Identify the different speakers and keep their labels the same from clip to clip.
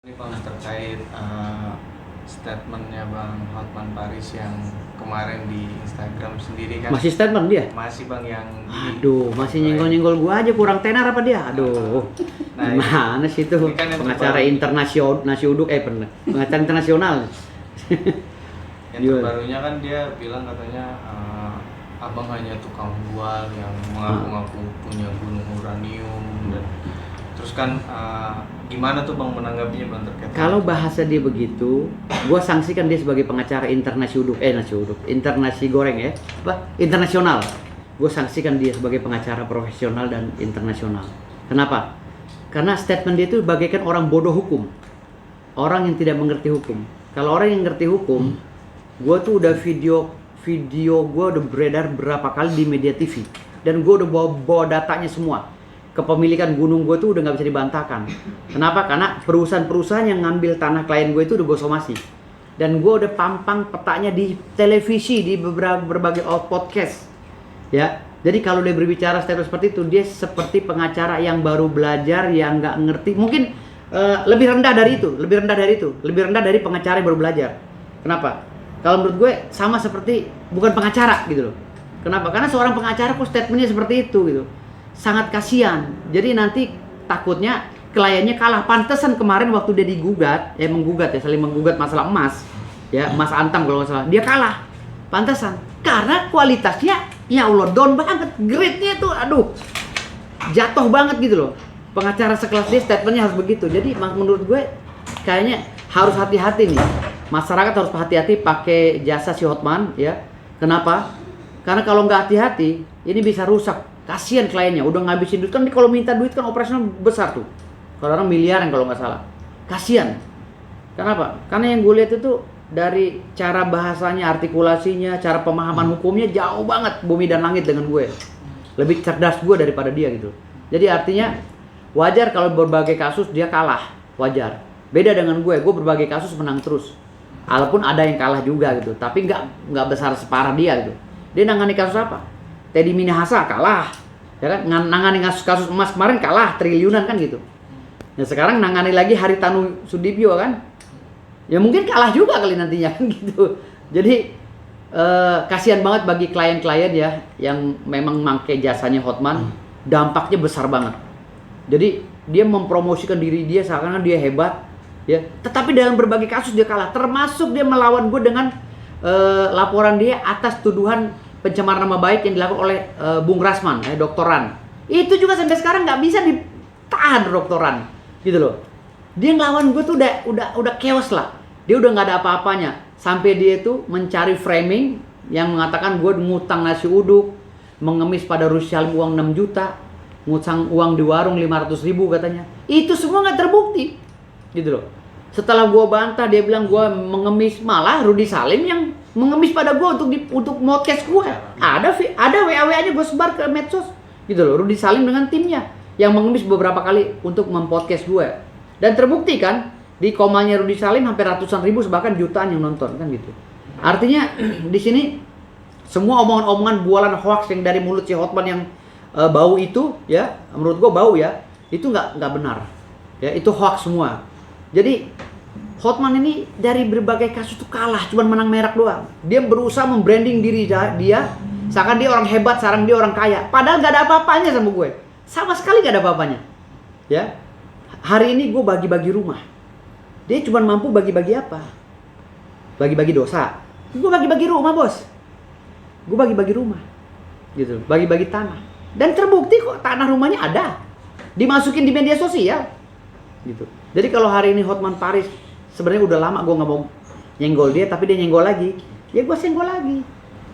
Speaker 1: Ini Bang terkait statementnya Bang Hotman Paris yang kemarin di Instagram sendiri kan.
Speaker 2: Masih statement dia?
Speaker 1: Masih Bang yang
Speaker 2: Aduh, masih nyenggol-nyenggol gua aja, kurang tenar apa dia? Aduh.
Speaker 1: Nah,
Speaker 2: gimana sih itu?
Speaker 1: ini kan yang
Speaker 2: Pengacara
Speaker 1: terbaru.
Speaker 2: internasional, nasi uduk pengacara internasional.
Speaker 1: Yang terbarunya kan dia bilang katanya abang hanya tukang jual yang mengaku-ngaku punya gunung uranium dan terus kan gimana tuh Bang menanggapinya Bang terkait
Speaker 2: Kalau bahasa dia begitu, gua sanksikan dia sebagai pengacara nasi goreng ya, apa? Internasional. Gua sanksikan dia sebagai pengacara profesional dan internasional. Kenapa? Karena statement dia itu bagaikan orang bodoh hukum, orang yang tidak mengerti hukum. Kalau orang yang ngerti hukum, gua tuh udah video gua udah beredar berapa kali di media TV dan gua udah bawa datanya semua. Kepemilikan gunung gue tuh udah nggak bisa dibantahkan. Kenapa? Karena perusahaan-perusahaan yang ngambil tanah klien gue itu udah gue somasi. Dan gue udah pampang petanya di televisi, di berbagai podcast. Ya, jadi kalau dia berbicara statement seperti itu, dia seperti pengacara yang baru belajar, yang nggak ngerti. Mungkin lebih rendah dari itu, lebih rendah dari pengacara yang baru belajar. Kenapa? Kalau menurut gue sama seperti bukan pengacara gitu loh. Kenapa? Karena seorang pengacara kok statementnya seperti itu gitu. Sangat kasihan. Jadi nanti takutnya kliennya kalah. Pantesan kemarin waktu dia saling menggugat masalah emas, ya emas antam kalau nggak salah, dia kalah. Pantesan karena kualitasnya ya Allah down banget, grade-nya tuh aduh jatuh banget gitu loh. Pengacara sekelas dia statementnya harus begitu. Jadi menurut gue kayaknya harus hati-hati nih. Masyarakat harus hati-hati pakai jasa si Hotman ya. Kenapa? Karena kalau nggak hati-hati ini bisa rusak. Kasihan kliennya, udah ngabisin duit kan, kalau minta duit kan operasional besar tuh. Kalau orang miliaran kalau nggak salah. Kasihan. Kenapa? Karena yang gue lihat itu dari cara bahasanya, artikulasinya, cara pemahaman hukumnya jauh banget bumi dan langit dengan gue. Lebih cerdas gue daripada dia gitu. Jadi artinya wajar kalau berbagai kasus dia kalah, wajar. Beda dengan gue berbagai kasus menang terus. Walaupun ada yang kalah juga gitu, tapi nggak besar separah dia gitu. Dia nangani kasus apa? Teddy Minahasa kalah, ya kan? Nangani kasus emas kemarin kalah triliunan kan gitu. Nah sekarang nangani lagi Haritanu Sudibyo kan, ya mungkin kalah juga kali nantinya kan gitu. Jadi kasihan banget bagi klien-klien ya yang memang pakai jasanya Hotman, dampaknya besar banget. Jadi dia mempromosikan diri dia seakan dia hebat, ya. Tetapi dalam berbagai kasus dia kalah, termasuk dia melawan gue dengan laporan dia atas tuduhan pencemaran nama baik yang dilakukan oleh Bung Rasman, Dr. Ran. Itu juga sampai sekarang nggak bisa ditahan Dr. Ran, gitu loh. Dia ngelawan gue tuh udah chaos lah. Dia udah nggak ada apa-apanya. Sampai dia itu mencari framing yang mengatakan gue ngutang nasi uduk, mengemis pada Rusia uang 6 juta, ngutang uang di warung 500.000 katanya. Itu semua nggak terbukti, gitu loh. Setelah gue bantah, dia bilang gue mengemis, malah Rudy Salim yang mengemis pada gue untuk podcast gue. Ada WA-nya gue sebar ke medsos, gitu loh. Rudy Salim dengan timnya yang mengemis beberapa kali untuk mempodcast gue. Dan terbukti kan di komanya Rudy Salim hampir ratusan ribu bahkan jutaan yang nonton kan gitu. Artinya di sini semua omongan-omongan bualan hoax yang dari mulut si Hotman yang bau itu ya, menurut gue bau ya, itu nggak benar. Ya itu hoax semua. Jadi Hotman ini dari berbagai kasus tuh kalah, cuman menang merek doang. Dia berusaha membranding diri dia, seakan dia orang hebat, sekarang dia orang kaya. Padahal gak ada apa-apanya sama gue, sama sekali gak ada apa-apanya. Ya, hari ini gue bagi-bagi rumah. Dia cuma mampu bagi-bagi apa? Bagi-bagi dosa. Gue bagi-bagi rumah bos. Gue bagi-bagi rumah, gitu. Bagi-bagi tanah. Dan terbukti kok tanah rumahnya ada, dimasukin di media sosial, gitu. Jadi kalau hari ini Hotman Paris sebenarnya udah lama gue nggak mau nyenggol dia, tapi dia nyenggol lagi, ya gue senggol lagi,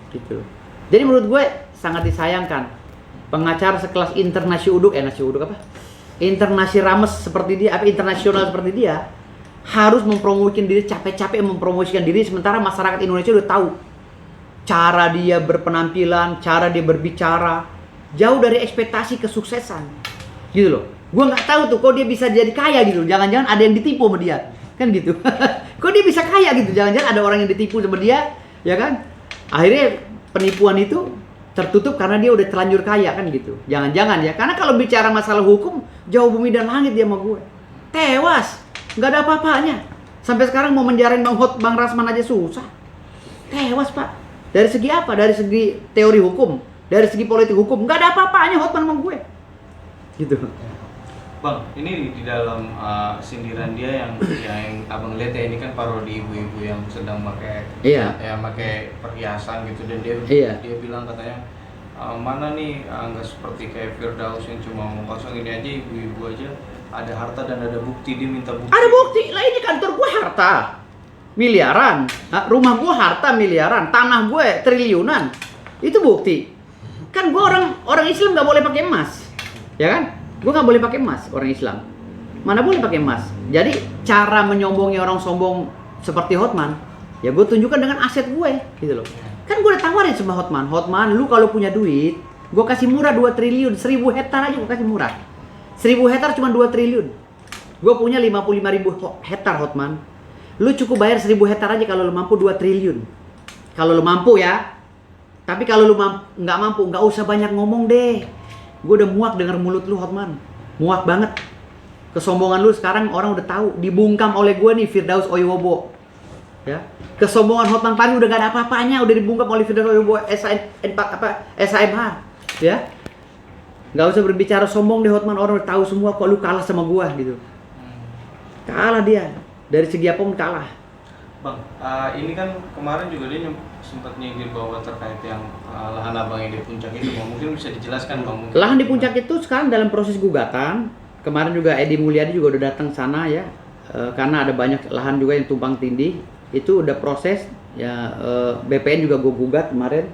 Speaker 2: gitu. Jadi menurut gue sangat disayangkan pengacara sekelas internasi rames seperti dia, internasional seperti dia harus mempromosikan diri, capek-capek mempromosikan diri, sementara masyarakat Indonesia udah tahu cara dia berpenampilan, cara dia berbicara jauh dari ekspektasi kesuksesan, gitu loh. Gue nggak tahu tuh kok dia bisa jadi kaya gitu. Jangan-jangan ada yang ditipu sama dia, kan gitu. Kok dia bisa kaya gitu? Jangan-jangan ada orang yang ditipu sama dia, ya kan? Akhirnya penipuan itu tertutup karena dia udah terlanjur kaya kan gitu. Jangan-jangan ya. Karena kalau bicara masalah hukum jauh bumi dan langit dia sama gue. Tewas. nggak ada apa-apanya. Sampai sekarang mau menjarain Bang Rasman aja susah. Tewas Pak. Dari segi apa? Dari segi teori hukum, dari segi politik hukum, nggak ada apa-apanya Hotman sama gue. Gitu.
Speaker 1: Bang, ini di dalam sindiran dia yang abang lihat ya, ini kan parodi ibu-ibu yang sedang pakai pakai perhiasan gitu, dan dia bilang katanya mana nih nggak seperti kayak Firdaus yang cuma ngomong kosong, ini aja ibu-ibu aja ada harta dan ada bukti, dia minta bukti. Ada
Speaker 2: bukti lah, ini kantor gue harta miliaran, rumah gue harta miliaran, tanah gue triliunan, itu bukti. Kan gue orang Islam nggak boleh pakai emas, ya kan? Gue nggak boleh pakai emas, orang Islam. Mana boleh pakai emas. Jadi cara menyombongi orang sombong seperti Hotman, ya gue tunjukkan dengan aset gue, gitu loh. Kan gue udah tawarin sama Hotman, lu kalau punya duit, gue kasih murah 2 triliun, 1000 hektar aja gue kasih murah. 1000 hektar cuma 2 triliun. Gue punya 55.000 hektar Hotman. Lu cukup bayar 1000 hektar aja kalau lu mampu 2 triliun. Kalau lu mampu ya. Tapi kalau lu nggak mampu, nggak usah banyak ngomong deh. Gue udah muak denger mulut lu Hotman, muak banget. Kesombongan lu sekarang orang udah tahu, dibungkam oleh gue nih Firdaus Oyobo. Ya, kesombongan Hotman Paris udah gak ada apa-apanya, udah dibungkam oleh Firdaus Oyobo SHMH. Ya, nggak usah berbicara sombong deh Hotman, orang udah tahu semua kok lu kalah sama gue gitu. Kalah dia, dari segi apapun kalah.
Speaker 1: Bang, ini kan kemarin juga dia sempat nyindir bahwa terkait yang lahan abang yang di puncak itu, Bang. Mungkin bisa dijelaskan, Bang? Mungkin.
Speaker 2: Lahan di puncak itu sekarang dalam proses gugatan. Kemarin juga Edi Mulyadi juga udah datang sana ya, karena ada banyak lahan juga yang tumpang tindih. Itu udah proses ya, BPN juga gue gugat kemarin.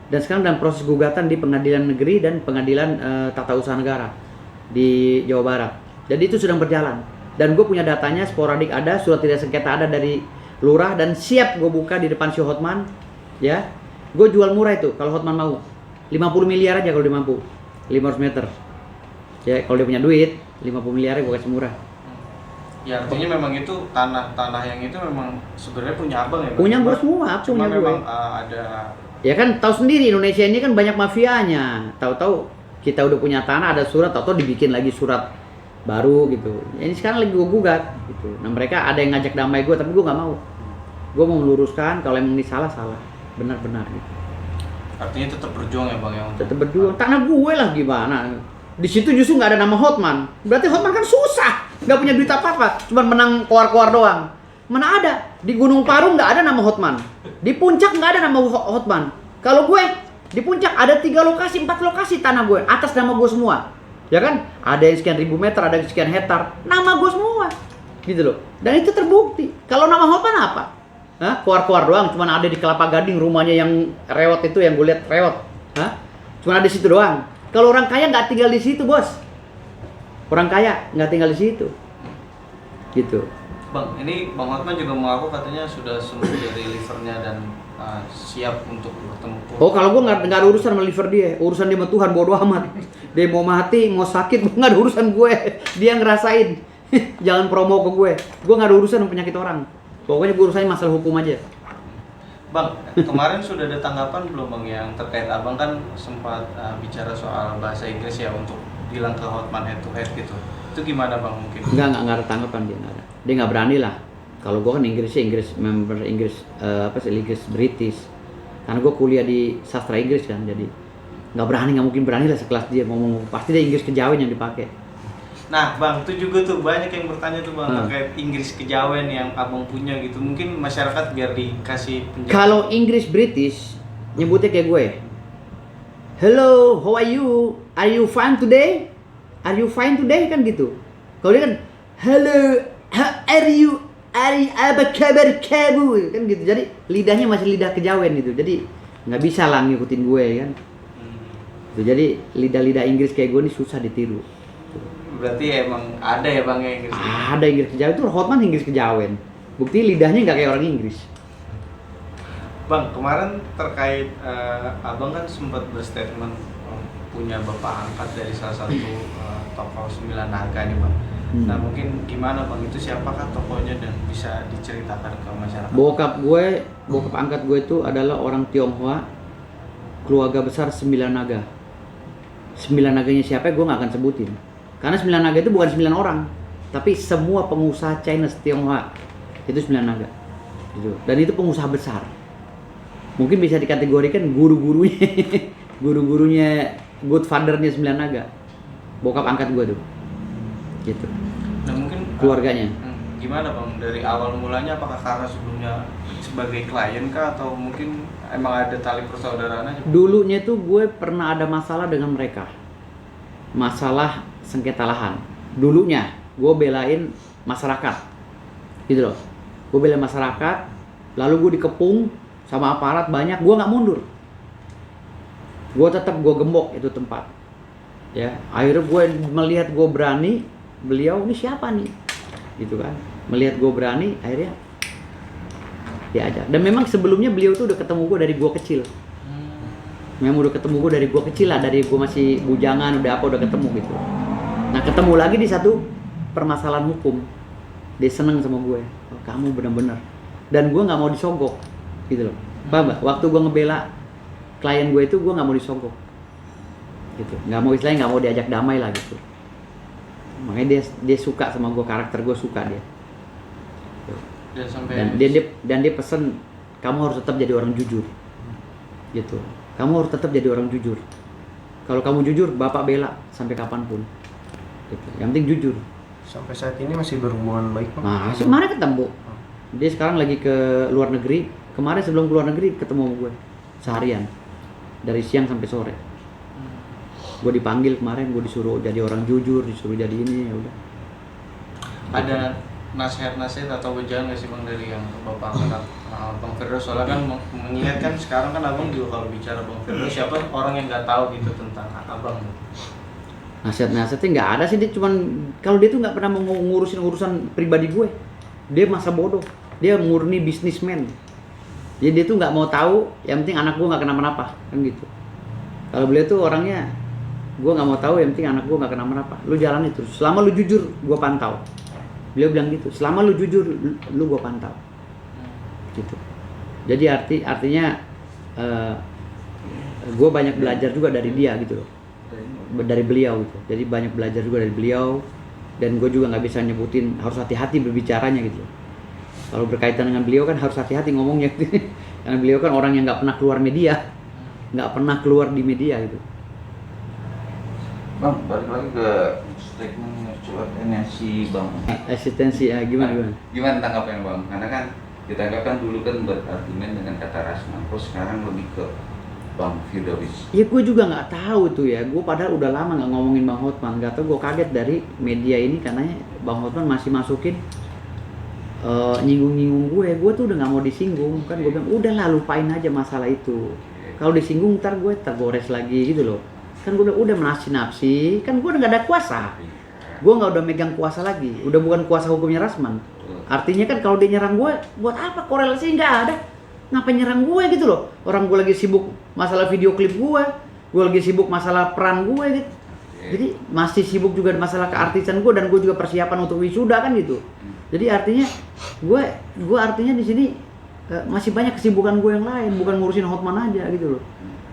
Speaker 2: Dan sekarang dalam proses gugatan di Pengadilan Negeri dan Pengadilan Tata Usaha Negara di Jawa Barat. Jadi itu sedang berjalan. Dan gue punya datanya, sporadik ada, surat tidak sengketa ada dari lurah, dan siap gue buka di depan si Hotman. Ya, gue jual murah itu kalau Hotman mau 50 miliar aja kalau dia mampu, 500 meter. Ya, kalau dia punya duit 50 miliar gue kasih murah.
Speaker 1: Ya, artinya memang itu tanah yang itu memang sebenarnya punya abang ya, Bang?
Speaker 2: Punya gue semua,
Speaker 1: cuma
Speaker 2: punya
Speaker 1: memang
Speaker 2: gue.
Speaker 1: Ada.
Speaker 2: Ya kan tahu sendiri Indonesia ini kan banyak mafianya. Tahu-tahu kita udah punya tanah, ada surat, tahu-tahu dibikin lagi surat baru gitu. Ini sekarang lagi gue gugat gitu. Nah, mereka ada yang ngajak damai gue, tapi gue nggak mau. Gue mau meluruskan kalau emang ini salah, benar-benar gitu.
Speaker 1: Artinya tetap berjuang ya, Bang, ya?
Speaker 2: Tetap berjuang. Tanah gue lah gimana? Di situ justru nggak ada nama Hotman. Berarti Hotman kan susah, nggak punya duit apa-apa, cuma menang keluar-keluar doang. Mana ada? Di Gunung Parung nggak ada nama Hotman. Di Puncak nggak ada nama Hotman. Kalau gue di Puncak ada 3 lokasi, 4 lokasi tanah gue atas nama gue semua. Ya kan? Ada yang sekian ribu meter, ada yang sekian hektar, nama gue semua. Gitu loh. Dan itu terbukti. Kalau nama Hotman apa? Hah? Keluar-keluar doang, cuma ada di Kelapa Gading, rumahnya yang rewot itu, yang gue lihat rewot. Hah? Cuma ada di situ doang. Kalau orang kaya nggak tinggal di situ, bos. Orang kaya nggak tinggal di situ. Gitu.
Speaker 1: Bang, ini Bang Hotman juga mengaku katanya sudah sembuh dari livernya dan siap untuk bertempur.
Speaker 2: Oh, kalau gue nggak ada urusan sama liver dia, urusan dia sama Tuhan, bodo amat. Dia mau mati, mau sakit, nggak ada urusan gue. Dia ngerasain. Jangan promo ke gue. Gue nggak ada urusan sama penyakit orang. Pokoknya gue urusannya masalah hukum aja.
Speaker 1: Bang, kemarin sudah ada tanggapan belum, Bang, yang terkait abang kan sempat bicara soal bahasa Inggris ya untuk bilang ke Hotman head to head gitu. Itu gimana, Bang, mungkin?
Speaker 2: Enggak ada tanggapan dia, nggak ada. Dia nggak berani lah. Kalau gue kan Inggris member Inggris Inggris British. Karena gue kuliah di sastra Inggris kan, jadi nggak mungkin berani lah sekelas dia ngomong. Pasti dia Inggris kejawen yang dipakai.
Speaker 1: Nah, Bang, itu juga tuh banyak yang bertanya tuh, Bang, terkait Inggris kejawen yang abang punya gitu. Mungkin masyarakat biar dikasih penjelasan.
Speaker 2: Kalau Inggris British nyebutnya kayak gue. Hello, how are you? Are you fine today? Are you fine today kan gitu. Kalau dia kan hello, how are you? Apa kabar kamu kan gitu. Jadi lidahnya masih lidah kejawen gitu. Jadi nggak bisa lah ngikutin gue kan. Gitu. Jadi lidah-lidah Inggris kayak gue ini susah ditiru.
Speaker 1: Berarti emang ada ya, Bang, ya Inggris?
Speaker 2: Ada Inggris kejawen, itu Hotman Inggris kejawen. Bukti lidahnya nggak kayak orang Inggris.
Speaker 1: Bang, kemarin terkait abang kan sempat berstatement punya bapak angkat dari salah satu tokoh 9 naga nih, Bang. Nah, mungkin gimana, Bang, itu siapakah tokohnya dan bisa diceritakan ke masyarakat?
Speaker 2: Bokap angkat gue itu adalah orang Tionghoa, keluarga besar 9 naga. 9 naganya siapa gue nggak akan sebutin. Karena 9 naga itu bukan 9 orang. Tapi semua pengusaha China Tionghoa itu 9 naga. Gitu. Dan itu pengusaha besar. Mungkin bisa dikategorikan guru-gurunya guru-gurunya Godfather-nya 9 naga. Bokap angkat gua tuh. Gitu.
Speaker 1: Nah mungkin
Speaker 2: Keluarganya.
Speaker 1: Gimana Bang, dari awal mulanya apakah karena sebelumnya sebagai klien kah atau mungkin emang ada tali persaudaraan aja?
Speaker 2: Dulunya tuh gue pernah ada masalah dengan mereka. Masalah sengketa lahan. Dulunya gue belain masyarakat. Gitu loh. Gue belain masyarakat, lalu gue dikepung sama aparat banyak, gue nggak mundur. Gue tetap gue gembok itu tempat. Ya, akhirnya gue melihat gue berani, beliau ini siapa nih? Gitu kan. Melihat gue berani, akhirnya diajak. Dan memang sebelumnya beliau tuh udah ketemu gue dari gue kecil. Memang udah ketemu gue dari gue kecil lah, dari gue masih bujangan, udah apa, udah ketemu gitu. Nah ketemu lagi di satu permasalahan hukum. Dia seneng sama gue. Oh, kamu bener-bener. Dan gue nggak mau disogok, gitu loh. Paham nggak? Waktu gue ngebela klien gue itu, gue nggak mau disogok, gitu. Nggak mau, istilahnya nggak mau diajak damai lah gitu. Makanya dia suka sama gue, karakter gue suka dia. Dan dia pesen, kamu harus tetap jadi orang jujur, gitu. Kamu harus tetap jadi orang jujur. Kalau kamu jujur, bapak bela sampai kapanpun. Gitu. Yang penting jujur.
Speaker 3: Sampai saat ini masih berhubungan baik Pak?
Speaker 2: Nah, kemarin ketemu. Dia sekarang lagi ke luar negeri. Kemarin sebelum ke luar negeri ketemu sama gue seharian, dari siang sampai sore. Gue dipanggil kemarin, gue disuruh jadi orang jujur, disuruh jadi ini, ya udah.
Speaker 1: Ada nasihat-nasihat atau wejangan nggak sih Bang dari yang Bapak angkat Bang Firdaus? Soalnya kan mengingatkan sekarang kan Abang juga kalau bicara Bang Firdaus, siapa orang yang nggak tahu gitu tentang Abang?
Speaker 2: Nasihat-nasihatnya nggak ada sih, dia cuman kalau dia tuh nggak pernah mau ngurusin urusan pribadi gue. Dia masa bodoh, dia murni bisnismen. Jadi dia tuh nggak mau tahu, yang penting anak gue nggak kenapa-napa, kan gitu. Kalau beliau tuh orangnya, gue nggak mau tahu, yang penting anak gue nggak kenapa-napa. Lu jalan itu, selama lu jujur, gue pantau. Beliau bilang gitu, selama lu jujur, lu gue pantau. Gitu. Jadi artinya gue banyak belajar juga dari dia gitu loh, dari beliau gitu. Jadi banyak belajar juga dari beliau, dan gue juga nggak bisa nyebutin, harus hati-hati berbicaranya gitu. Kalau berkaitan dengan beliau kan harus hati-hati ngomongnya, karena beliau kan orang yang nggak pernah keluar media, nggak pernah keluar di media gitu.
Speaker 4: Bang, balik lagi ke statement curhatannya si Bang.
Speaker 2: Asistensi, gimana?
Speaker 4: Gimana tanggapannya Bang? Karena kan kita anggapkan dulu kan berargumen dengan kata Rasman, terus sekarang lebih ke Bang Firdaus.
Speaker 2: Ya gue juga nggak tahu tuh ya, gue padahal udah lama nggak ngomongin Bang Hotman, nggak tahu, gue kaget dari media ini karena Bang Hotman masih masukin nyinggung-nyinggung gue tuh udah nggak mau disinggung kan. Gue bilang udahlah, lupain aja masalah itu, kalau disinggung ntar gue tergores lagi gitu loh. Kan gue udah menafsi-nafsi, kan gue udah nggak ada kuasa, gue nggak udah megang kuasa lagi, udah bukan kuasa hukumnya Rasman. Artinya kan kalau dia nyerang gue, buat apa, korelasi nggak ada, ngapain nyerang gue gitu loh. Orang gue lagi sibuk masalah video klip gue lagi sibuk masalah peran gue gitu. Jadi masih sibuk juga masalah keartisan gue, dan gue juga persiapan untuk wisuda kan gitu. Jadi artinya gue artinya di sini masih banyak kesibukan gue yang lain, bukan ngurusin Hotman aja gitu loh.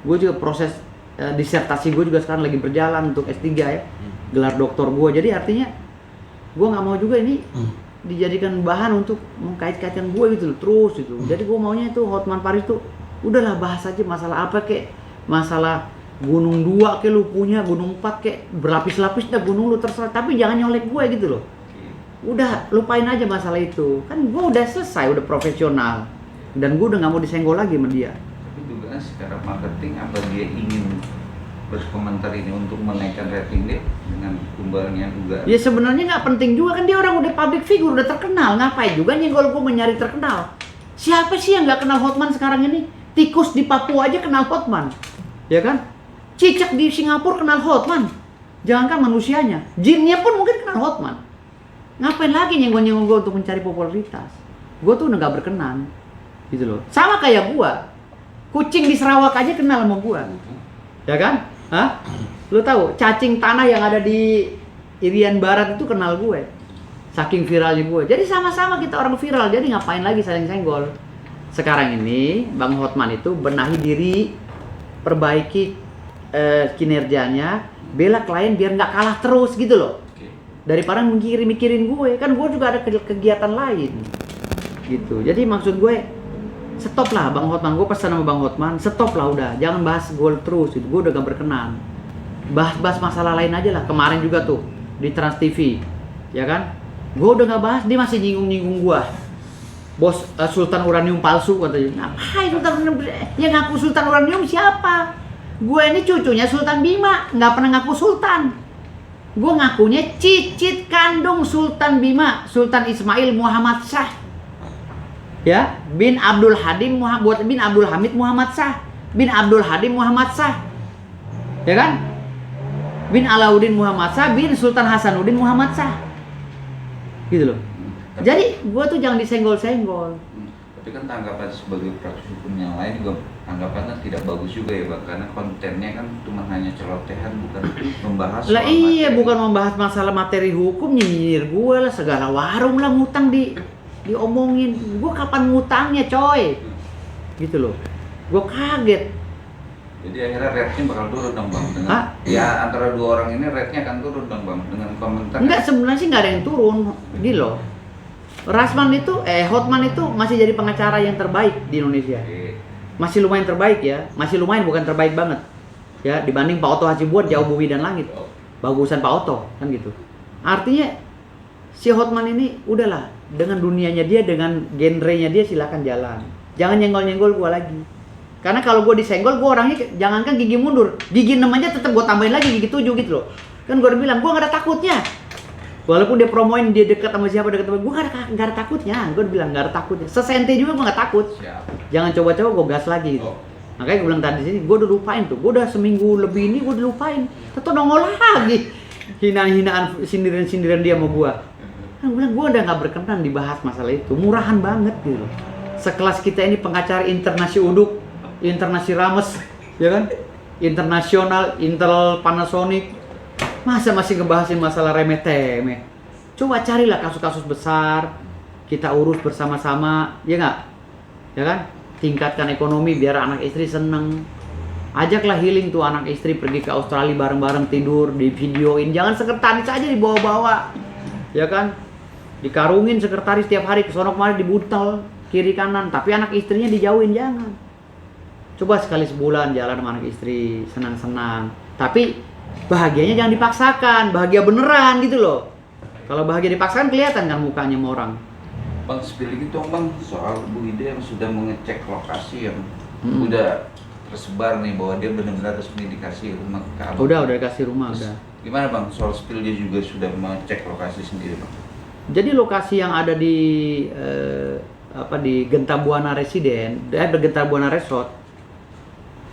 Speaker 2: Gue juga proses disertasi gue juga sekarang lagi berjalan untuk S3 ya, gelar doktor gue. Jadi artinya gue nggak mau juga ini dijadikan bahan untuk mengkait-kaitkan gue gitu loh, terus itu. Jadi gue maunya itu Hotman Paris tuh udahlah, bahas aja masalah apa kek, masalah gunung 2 kek lu punya, gunung 4 kek, berlapis-lapis dah gunung lu, terserah, tapi jangan nyolek gue gitu loh. Udah lupain aja masalah itu, kan gue udah selesai, udah profesional, dan gue udah nggak mau disenggol lagi sama dia.
Speaker 4: Tapi juga kan secara marketing, apa dia ingin berkomentar ini untuk menaikkan rating dia dengan tumbalnya juga?
Speaker 2: Ya sebenarnya nggak penting juga kan, dia orang udah public figure, udah terkenal, ngapain juga nyenggol gue mencari terkenal? Siapa sih yang nggak kenal Hotman sekarang ini? Tikus di Papua aja kenal Hotman, ya kan? Cicak di Singapura kenal Hotman, jangankan manusianya, jinnya pun mungkin kenal Hotman. Ngapain lagi nyenggol-nyenggol gue untuk mencari popularitas? Gue tuh udah gak berkenan, gitu loh. Sama kayak gue, kucing di Sarawak aja kenal sama gue, ya kan? Hah? Lu tahu cacing tanah yang ada di Irian Barat itu kenal gue, saking viralnya gue. Jadi sama-sama kita orang viral, jadi ngapain lagi saling senggol? Sekarang ini Bang Hotman itu benahi diri, perbaiki kinerjanya, bela klien biar nggak kalah terus gitu loh. daripada mikirin gue. Kan gue juga ada kegiatan lain gitu. Jadi maksud gue stop lah Bang Hotman. Gue pesan sama Bang Hotman, stop lah udah, jangan bahas gol terus gitu. Gue udah gak berkenan. Bahas masalah lain aja lah. Kemarin juga tuh di Trans TV, ya kan? Gue udah gak bahas, dia masih nyinggung gue. Bos Sultan Uranium palsu katanya. Ngapain Sultan Uranium? Yang ngaku Sultan Uranium siapa? Gue ini cucunya Sultan Bima, nggak pernah ngaku Sultan. Gue ngakunya cicit kandung Sultan Bima, Sultan Ismail Muhammad Shah. Ya, bin Abdul Hadim bin Abdul Hamid Muhammad Shah, bin Abdul Hadim Muhammad Shah. Ya kan? Bin Alauddin Muhammad Shah, bin Sultan Hasanuddin Muhammad Shah. Gitu loh. Jadi gue tuh jangan disenggol-senggol.
Speaker 4: Tapi kan tanggapan sebagai praktisi hukum yang lain juga tanggapannya tidak bagus juga ya Bang, karena kontennya kan cuma hanya celotehan, bukan membahas
Speaker 2: Lah
Speaker 4: soal
Speaker 2: iya,
Speaker 4: materi.
Speaker 2: bukan membahas masalah materi hukum, nyinyir gue lah, segala warung lah ngutang diomongin. Gue kapan ngutangnya coy? Gitu loh. Gue kaget.
Speaker 4: Jadi akhirnya rate-nya bakal turun dong Bang dengan
Speaker 2: Hah?
Speaker 4: ya antara dua orang ini rate-nya akan turun dong Bang dengan komentar.
Speaker 2: Enggak, sebenarnya sih nggak ada yang turun. Gini loh. Hotman itu masih jadi pengacara yang terbaik di Indonesia.
Speaker 4: Oke.
Speaker 2: Masih lumayan terbaik ya. Masih lumayan, bukan terbaik banget. Ya, dibanding Pak Oto Hasibuan jauh bumi dan langit. Bagusan Pak Oto, kan gitu. Artinya si Hotman ini udahlah, dengan dunianya dia, dengan genrenya dia silakan jalan. Jangan nyenggol-nyenggol gua lagi. Karena kalau gua disenggol, gua orangnya jangankan gigi mundur, gigi 6 aja tetap gua tambahin lagi gigi 7 gitu loh. Kan gua udah bilang, gua gak ada takutnya. Walaupun dia promoin dia dekat sama siapa, dekat sama gua gak ada takutnya. Gua bilang gak ada takutnya. Sesente juga gua gak takut.
Speaker 4: Siap.
Speaker 2: Jangan coba-coba gua gas lagi gitu. Makanya gua bilang tadi sini, gua udah lupain tuh. Gua udah seminggu lebih ini gua udah lupain. Tetep nongol lagi. Hinaan-hinaan, sindiran-sindiran dia sama gua. Kan gua bilang gua udah gak berkenan dibahas masalah itu. Murahan banget gitu. Sekelas kita ini pengacara internasi uduk, internasi rames, ya kan? Internasional, Intel Panasonic. Masa masih ngebahasin masalah remeh-temeh? Coba carilah kasus-kasus besar, kita urus bersama-sama, ya nggak? Ya kan? Tingkatkan ekonomi biar anak istri seneng. Ajaklah healing tuh anak istri pergi ke Australia bareng-bareng tidur, di videoin. Jangan sekretaris aja dibawa-bawa, ya kan? Dikarungin sekretaris tiap hari kesono kemari dibuntel kiri kanan, tapi anak istrinya dijauhin, jangan. Coba sekali sebulan jalan sama anak istri, senang-senang. Tapi bahagianya jangan dipaksakan, bahagia beneran gitu loh. Kalau bahagia dipaksakan kelihatan kan mukanya sama orang.
Speaker 4: Bang, spill gitu Bang soal Bu Ida yang sudah mengecek lokasi yang udah tersebar nih bahwa dia benar-benar resmi dikasih rumah ke Abang.
Speaker 2: Udah dikasih rumah.
Speaker 4: Terus,
Speaker 2: udah.
Speaker 4: gimana Bang soal spill dia juga sudah mengecek lokasi sendiri Bang?
Speaker 2: Jadi lokasi yang ada di di Genta Buana Genta Buana Resort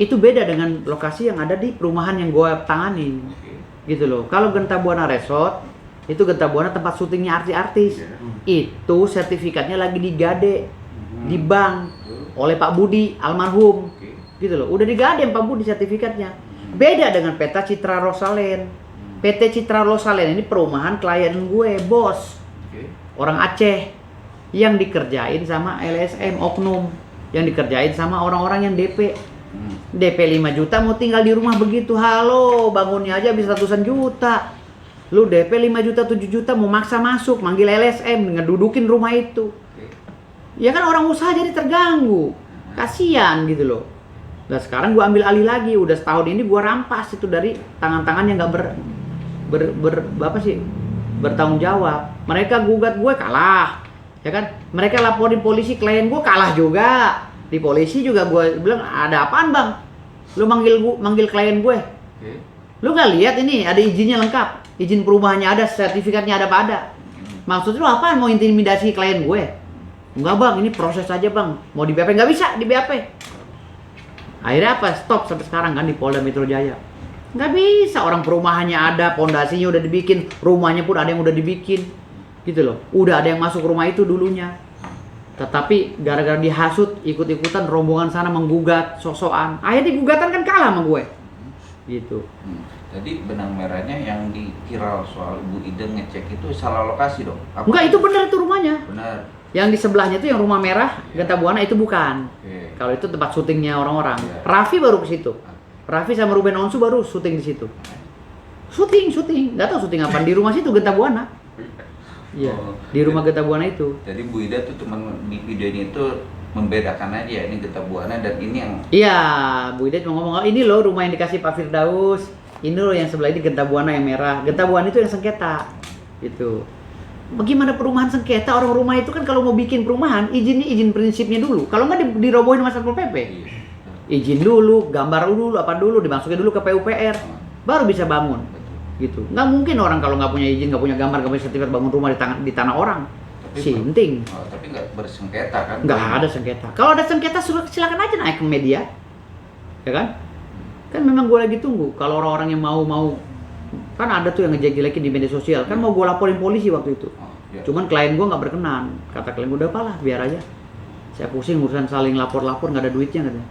Speaker 2: itu beda dengan lokasi yang ada di perumahan yang gue tangani. Gitu loh. Kalau Genta Buana Resort itu Genta Buana tempat syutingnya artis-artis. Itu sertifikatnya lagi digade di bank oleh Pak Budi almarhum. Gitu loh. Udah digade Pak Budi sertifikatnya. Beda dengan PT Citra Rosalen. PT Citra Rosalen ini perumahan klien gue, bos. Orang Aceh yang dikerjain sama LSM oknum, yang dikerjain sama orang-orang yang DP. DP 5 juta mau tinggal di rumah begitu. Halo, bangunnya aja bisa ratusan juta. Lu DP 5 juta, 7 juta mau maksa masuk, manggil LSM, ngedudukin rumah itu. Ya kan orang usaha jadi terganggu. Kasian gitu loh. Nah sekarang gua ambil alih lagi, udah setahun ini gua rampas itu dari tangan-tangan yang gak bertanggung jawab. Mereka gugat gue kalah. Ya kan? Mereka laporin polisi, klien gue kalah juga. Di polisi juga gue bilang, ada apaan bang? Lu manggil klien gue. Lu gak lihat ini ada izinnya lengkap, izin perumahannya ada, sertifikatnya ada apa ada. Maksud lu apaan? Mau intimidasi klien gue? Enggak bang, ini proses aja bang. Mau di BAP? Nggak bisa di BAP. Akhirnya apa? Stop sampai sekarang kan di Polda Metro Jaya. Nggak bisa, orang perumahannya ada, pondasinya udah dibikin, rumahnya pun ada yang udah dibikin. Gitu loh. Udah ada yang masuk rumah itu dulunya. Tetapi gara-gara dihasut, ikut-ikutan rombongan sana menggugat, sok-sokan. Akhirnya gugatan kan kalah sama gue. Gitu.
Speaker 4: Jadi benang merahnya yang viral soal Bu Ida ngecek itu salah lokasi dong?
Speaker 2: Enggak, itu benar itu rumahnya.
Speaker 4: Benar.
Speaker 2: Yang di sebelahnya itu yang rumah merah, Genta Buana itu bukan.
Speaker 4: Oke.
Speaker 2: Kalau itu tempat syutingnya orang-orang.
Speaker 4: Iya.
Speaker 2: Raffi baru ke situ. Raffi sama Ruben Onsu baru syuting di situ. Syuting, nggak tahu syuting apa di rumah situ Genta Buana. Iya,
Speaker 4: Oh.
Speaker 2: di rumah Genta Buana itu.
Speaker 4: Jadi Bu Ida tuh teman di videonya itu membedakan aja ini Genta Buana dan ini yang
Speaker 2: Iya, Bu Ida cuma ngomong, oh, ini loh rumah yang dikasih Pak Firdaus. Ini loh yang sebelah ini Genta Buana yang merah. Genta Buana itu yang sengketa. Gitu. Bagaimana perumahan sengketa? Orang rumah itu kan kalau mau bikin perumahan, izin prinsipnya dulu. Kalau nggak dirobohin sama Satpol PP.
Speaker 4: iya.
Speaker 2: Izin dulu, gambar dulu, apa dulu, dimasukin dulu ke PUPR. Baru bisa bangun. Gitu. Nggak mungkin orang kalau nggak punya izin, nggak punya gambar, nggak punya sertifikat bangun rumah di tanah orang. Sinting.
Speaker 4: Oh, tapi nggak bersengketa kan?
Speaker 2: Nggak ada sengketa. Kalau ada sengketa silakan aja naik ke media, ya kan? Kan memang gue lagi tunggu. Kalau orang-orang yang mau kan ada tuh yang ngejelek-jelekin di media sosial. Kan mau gue laporin polisi waktu itu.
Speaker 4: Oh, iya.
Speaker 2: Cuman klien gue nggak berkenan. Kata klien gue udah apalah, biar aja. Saya pusing urusan saling lapor-lapor, nggak ada duitnya katanya.